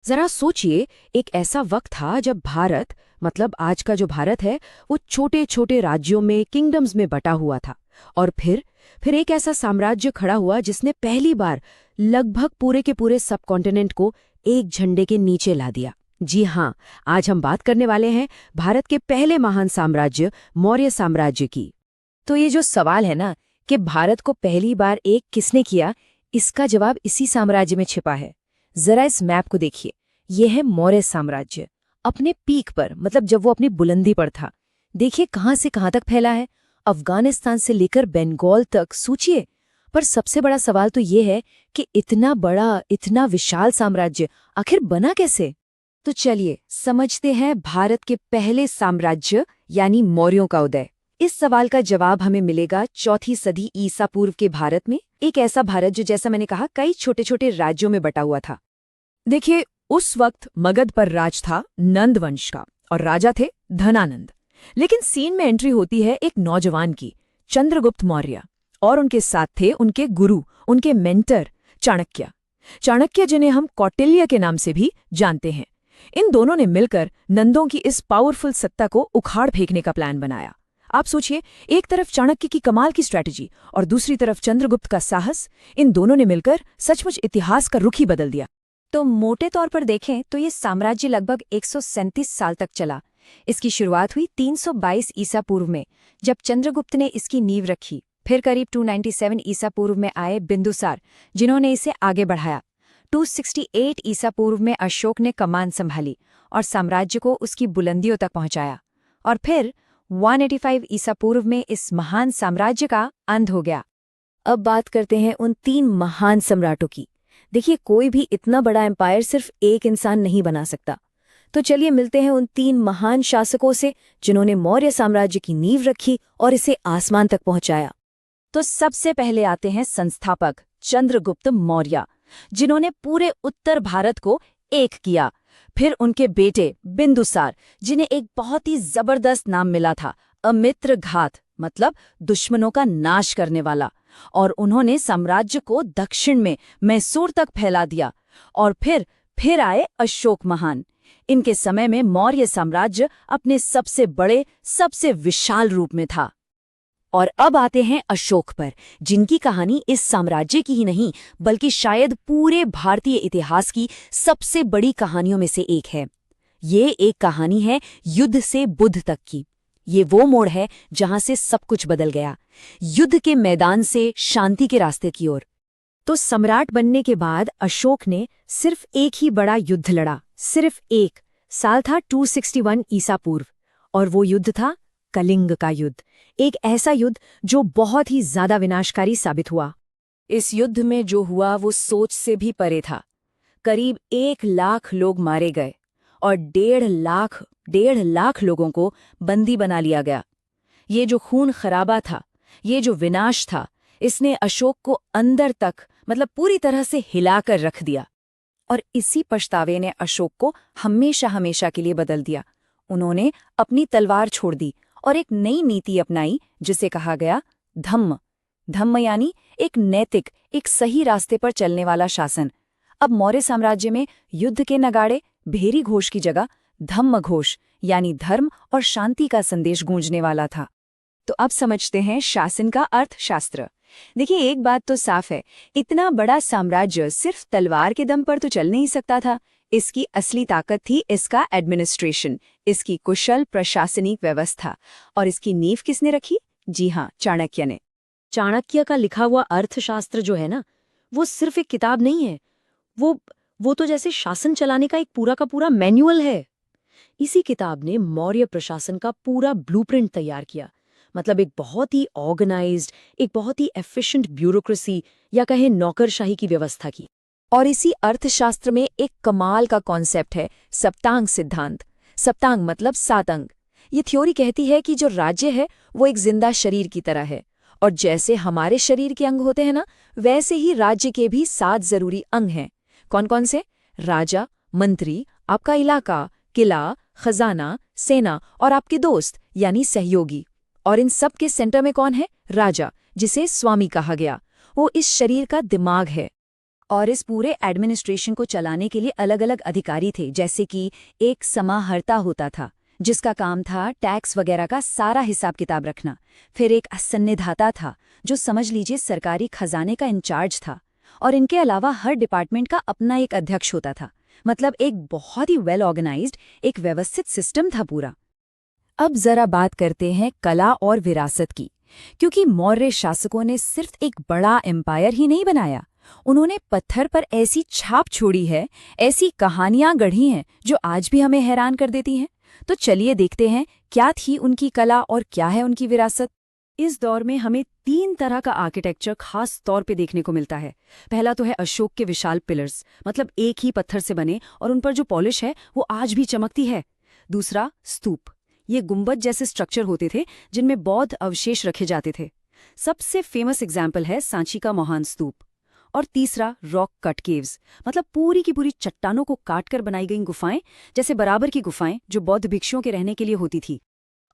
जरा सोचिए, एक ऐसा वक्त था जब भारत, मतलब आज का जो भारत है, वो छोटे छोटे राज्यों में, किंगडम्स में बटा हुआ था। और फिर एक ऐसा साम्राज्य खड़ा हुआ जिसने पहली बार लगभग पूरे के पूरे सबकॉन्टिनेंट को एक झंडे के नीचे ला दिया। जी हाँ, आज हम बात करने वाले हैं भारत के पहले महान साम्राज्य मौर्य साम्राज्य की। तो ये जो सवाल है ना कि भारत को पहली बार एक किसने किया, इसका जवाब इसी साम्राज्य में छिपा है। जरा इस मैप को देखिए। ये है मौर्य साम्राज्य अपने पीक पर, मतलब जब वो अपनी बुलंदी पर था। देखिए कहाँ से कहाँ तक फैला है, अफगानिस्तान से लेकर बंगाल तक, सोचिए। पर सबसे बड़ा सवाल तो ये है कि इतना बड़ा, इतना विशाल साम्राज्य आखिर बना कैसे। तो चलिए समझते हैं भारत के पहले साम्राज्य यानी मौर्यों का उदय। इस सवाल का जवाब हमें मिलेगा चौथी सदी ईसा पूर्व के भारत में। एक ऐसा भारत जो, जैसा मैंने कहा, कई छोटे छोटे राज्यों में बटा हुआ था। देखिए, उस वक्त मगध पर राज था नंद वंश का और राजा थे धनानंद। लेकिन सीन में एंट्री होती है एक नौजवान की, चंद्रगुप्त मौर्य। और उनके साथ थे उनके गुरु, उनके मेंटर चाणक्य। चाणक्य जिन्हें हम कौटिल्य के नाम से भी जानते हैं। इन दोनों ने मिलकर नंदों की इस पावरफुल सत्ता को उखाड़ फेंकने का प्लान बनाया। आप सोचिए, एक तरफ चाणक्य की कमाल की स्ट्रैटेजी और दूसरी तरफ चंद्रगुप्त का साहस। इन दोनों ने मिलकर सचमुच इतिहास का रुख ही बदल दिया। तो मोटे तौर पर देखें तो ये साम्राज्य लगभग 137 साल तक चला। इसकी शुरुआत हुई 322 ईसा पूर्व में, जब चंद्रगुप्त ने इसकी नींव रखी। फिर करीब 297 ईसा पूर्व में आए बिंदुसार, जिन्होंने इसे आगे बढ़ाया। 268 ईसा पूर्व में अशोक ने कमान संभाली और साम्राज्य को उसकी बुलंदियों तक पहुंचाया। और फिर 185 ईसा पूर्व में इस महान साम्राज्य का अंत हो गया। अब बात करते हैं उन 3 महान सम्राटों की। देखिए, कोई भी इतना बड़ा एम्पायर सिर्फ एक इंसान नहीं बना सकता। तो चलिए मिलते हैं उन 3 महान शासकों से जिन्होंने मौर्य साम्राज्य की नींव रखी और इसे आसमान तक पहुंचाया। तो सबसे पहले आते हैं संस्थापक चंद्रगुप्त मौर्य, जिन्होंने पूरे उत्तर भारत को एक किया। फिर उनके बेटे बिंदुसार, जिन्हें एक बहुत ही जबरदस्त नाम मिला था, अमित्र घात, मतलब दुश्मनों का नाश करने वाला। और उन्होंने साम्राज्य को दक्षिण में मैसूर तक फैला दिया। और फिर आए अशोक महान। इनके समय में मौर्य साम्राज्य अपने सबसे बड़े, सबसे विशाल रूप में था। और अब आते हैं अशोक पर, जिनकी कहानी इस साम्राज्य की ही नहीं बल्कि शायद पूरे भारतीय इतिहास की सबसे बड़ी कहानियों में से एक है। ये एक कहानी है युद्ध से बुद्ध तक की। ये वो मोड़ है जहां से सब कुछ बदल गया, युद्ध के मैदान से शांति के रास्ते की ओर। तो सम्राट बनने के बाद अशोक ने सिर्फ एक ही बड़ा युद्ध लड़ा, सिर्फ एक। साल था 261 ईसा पूर्व, और वो युद्ध था कलिंग का युद्ध। एक ऐसा युद्ध जो बहुत ही ज्यादा विनाशकारी साबित हुआ। इस युद्ध में जो हुआ वो सोच से भी परे था। करीब 1 लाख लोग मारे गए और 1.5 लाख लोगों को बंदी बना लिया गया। ये जो खून खराबा था, ये जो विनाश था, इसने अशोक को अंदर तक, मतलब पूरी तरह से हिलाकर रख दिया। और इसी पछतावे ने अशोक को हमेशा हमेशा के लिए बदल दिया। उन्होंने अपनी तलवार छोड़ दी और एक नई नीति अपनाई जिसे कहा गया धम्म। धम्म यानी एक नैतिक, एक सही रास्ते पर चलने वाला शासन। अब मौर्य साम्राज्य में युद्ध के नगाड़े, भेरी घोष की जगह धम्म घोष यानी धर्म और शांति का संदेश गूंजने वाला था। तो अब समझते हैं शासन का अर्थशास्त्र। देखिए, एक बात तो साफ है, इतना बड़ा साम्राज्य सिर्फ तलवार के दम पर तो चल नहीं सकता था। इसकी असली ताकत थी इसका एडमिनिस्ट्रेशन, इसकी कुशल प्रशासनिक व्यवस्था। और इसकी नींव किसने रखी? जी हाँ, चाणक्य ने। चाणक्य का लिखा हुआ अर्थशास्त्र जो है ना, वो सिर्फ एक किताब नहीं है। वो तो जैसे शासन चलाने का एक पूरा का पूरा मैनुअल है। इसी किताब ने मौर्य प्रशासन का पूरा ब्लूप्रिंट तैयार किया। मतलब एक बहुत ही ऑर्गेनाइज्ड, एक बहुत ही एफिशिएंट ब्यूरोक्रेसी या कहे नौकरशाही की व्यवस्था की। और इसी अर्थशास्त्र में एक कमाल का कॉन्सेप्ट है सप्तांग सिद्धांत। सप्तांग मतलब 7 अंग। ये थ्योरी कहती है कि जो राज्य है वो एक जिंदा शरीर की तरह है, और जैसे हमारे शरीर के अंग होते हैं ना, वैसे ही राज्य के भी 7 जरूरी अंग हैं। कौन कौन से? राजा, मंत्री, आपका इलाका, किला, खजाना, सेना और आपके दोस्त यानी सहयोगी। और इन सब के सेंटर में कौन है? राजा, जिसे स्वामी कहा गया। वो इस शरीर का दिमाग है। और इस पूरे एडमिनिस्ट्रेशन को चलाने के लिए अलग अलग अधिकारी थे, जैसे कि एक समाहर्ता होता था जिसका काम था टैक्स वगैरह का सारा हिसाब किताब रखना। फिर एक संनिधाता था जो समझ लीजिए सरकारी खजाने का इंचार्ज था। और इनके अलावा हर डिपार्टमेंट का अपना एक अध्यक्ष होता था। मतलब एक बहुत ही वेल ऑर्गेनाइज्ड, एक व्यवस्थित सिस्टम था पूरा। अब जरा बात करते हैं कला और विरासत की, क्योंकि मौर्य शासकों ने सिर्फ एक बड़ा एम्पायर ही नहीं बनाया, उन्होंने पत्थर पर ऐसी छाप छोड़ी है, ऐसी कहानियां गढ़ी हैं जो आज भी हमें हैरान कर देती हैं। तो चलिए देखते हैं क्या थी उनकी कला और क्या है उनकी विरासत। इस दौर में हमें 3 तरह का आर्किटेक्चर खास तौर पे देखने को मिलता है। पहला तो है अशोक के विशाल पिलर्स, मतलब एक ही पत्थर से बने और उन पर जो पॉलिश है वो आज भी चमकती है। दूसरा स्तूप, ये गुंबद जैसे स्ट्रक्चर होते थे जिनमें बौद्ध अवशेष रखे जाते थे। सबसे फेमस एग्जाम्पल है सांची का मोहान स्तूप। और तीसरा रॉक कट केव्स, मतलब पूरी की पूरी चट्टानों को काटकर बनाई गई गुफाएं, जैसे बराबर की गुफाएं जो बौद्ध भिक्षुओं के रहने के लिए होती थी।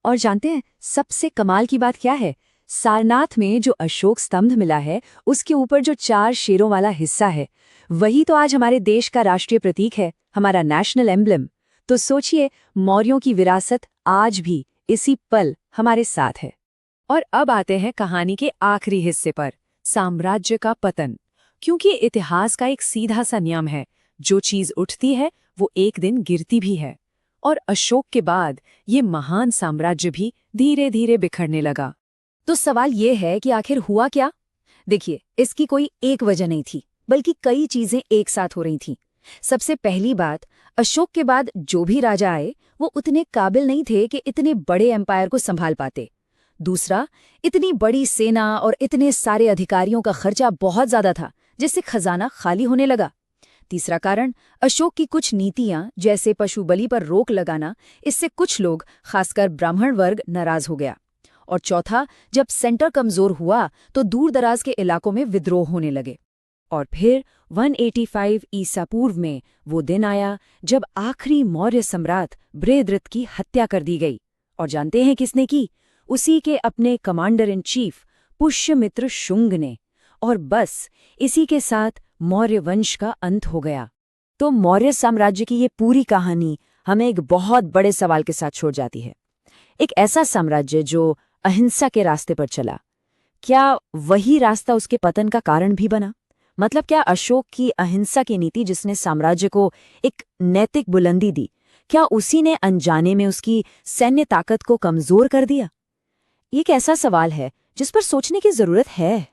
और जानते हैं सबसे कमाल की बात क्या है? सारनाथ में जो अशोक स्तंभ मिला है उसके ऊपर जो 4 शेरों वाला हिस्सा है, वही तो आज हमारे देश का राष्ट्रीय प्रतीक है, हमारा नेशनल एम्ब्लम। तो सोचिए, मौर्यों की विरासत आज भी इसी पल हमारे साथ है। और अब आते हैं कहानी के आखिरी हिस्से पर, साम्राज्य का पतन। क्योंकि इतिहास का एक सीधा सा नियम है, जो चीज उठती है वो एक दिन गिरती भी है। और अशोक के बाद ये महान साम्राज्य भी धीरे धीरे बिखरने लगा। तो सवाल ये है कि आखिर हुआ क्या? देखिए, इसकी कोई एक वजह नहीं थी, बल्कि कई चीजें एक साथ हो रही थीं। सबसे पहली बात, अशोक के बाद जो भी राजा आए वो उतने काबिल नहीं थे कि इतने बड़े एम्पायर को संभाल पाते। दूसरा, इतनी बड़ी सेना और इतने सारे अधिकारियों का खर्चा बहुत ज्यादा था, जिससे खजाना खाली होने लगा। तीसरा कारण, अशोक की कुछ नीतियां जैसे पशु बलि पर रोक लगाना, इससे कुछ लोग, खासकर ब्राह्मण वर्ग, नाराज हो गया। और चौथा, जब सेंटर कमजोर हुआ तो दूर दराज के इलाकों में विद्रोह होने लगे। और फिर 185 ईसा पूर्व में वो दिन आया जब आखिरी मौर्य सम्राट बृहद्रथ की हत्या कर दी गई। और जानते हैं किसने की? उसी के अपने commander in chief Pushyamitra Shunga ने। और बस इसी के साथ मौर्य वंश का अंत हो गया। तो मौर्य साम्राज्य की ये पूरी कहानी हमें एक बहुत बड़े सवाल के साथ छोड़ जाती है। एक ऐसा साम्राज्य जो अहिंसा के रास्ते पर चला, क्या वही रास्ता उसके पतन का कारण भी बना? मतलब क्या अशोक की अहिंसा की नीति, जिसने साम्राज्य को एक नैतिक बुलंदी दी, क्या उसी ने अनजाने में उसकी सैन्य ताकत को कमजोर कर दिया? ये एक ऐसा सवाल है जिस पर सोचने की जरूरत है।